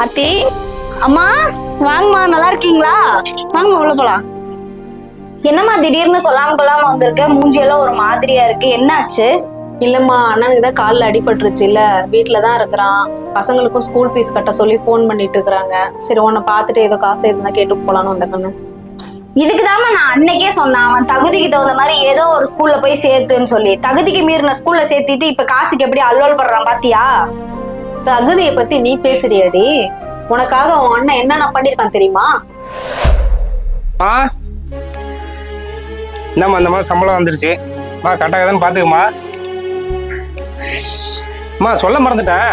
ஆத்தி, அம்மா வாங்கம்மா, நல்லா இருக்கீங்களா? வாங்கம்மா உள்ள போலாம். என்னம்மா திடீர்னு சொல்லாம கொள்ளாம வந்திருக்க? மூஞ்சியெல்லாம் ஒரு மாதிரியா இருக்கு, என்னாச்சு? இல்லம்மா அண்ணனுக்கு தான் காலில் அடிபட்டுருச்சு இல்ல, வீட்டுலதான் இருக்கிறான். பசங்களுக்கும் ஸ்கூல் ஃபீஸ் கட்ட சொல்லி போன் பண்ணிட்டு இருக்கிறாங்க. சரி உன்னை பார்த்துட்டு ஏதோ காசு இருந்தா கேட்டு போலான்னு வந்த கண்ணு. இதுக்குதாம்மா நான் அன்னைக்கே சொன்னேன், அவன் தகுதிக்கு தகுந்த மாதிரி ஏதோ ஒரு ஸ்கூல்ல போய் சேர்த்துன்னு சொல்லி. தகுதிக்கு மீறின ஸ்கூல்ல சேர்த்திட்டு இப்ப காசுக்கு எப்படி அல்லோல் படுறான் பாத்தியா? தகுதியை பத்தி நீ பேசுறியாடி? உனக்காக உன் அண்ணன் என்னென்ன பண்ணிருக்கான் தெரியுமா? இந்தாம்மா இந்த மாதிரி சம்பளம் வந்துருச்சு. கரெக்டாக தான் பார்த்துக்குமா. அம்மா சொல்ல மறந்துட்டேன்,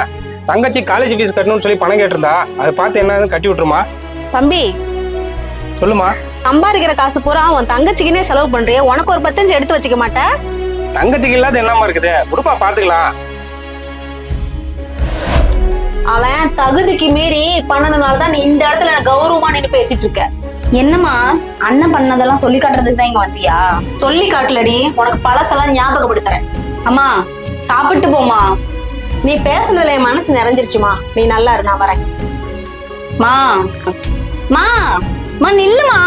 தங்கச்சி காலேஜ் ஃபீஸ் கட்டணும்னு சொல்லி பணம் கேட்டிருந்தா, அதை பார்த்து என்ன கட்டி விட்டுருமா. தம்பி சொல்லுமா. சம்பாதிக்கிற காசு பூரா உன் தங்கச்சிக்குன்னே செலவு பண்றிய, உனக்கு ஒரு 10 எடுத்து வச்சுக்க மாட்டேன்? தங்கச்சிக்கு இல்லாத என்னமா இருக்குது, குடுப்பா பாத்துக்கலாம். அவன் தகுதிக்கு மீறி பண்ணதுனாலதான் நீ இந்த இடத்துல எனக்கு கௌரவமா நின்னு பேசிட்டு இருக்க. என்னம்மா அண்ணன் பண்ணதெல்லாம் சொல்லி காட்டுறதுக்கு தான் இங்க வந்தியா? சொல்லி காட்டலடி, உனக்கு பழசெல்லாம் ஞாபகப்படுத்துறேன். அம்மா சாப்பிட்டு போமா. நீ பேசுனதுல என் மனசு நிறைஞ்சிருச்சுமா. நீ நல்லா இரு, நான் வரேன். மா மா மா நில்லுமா.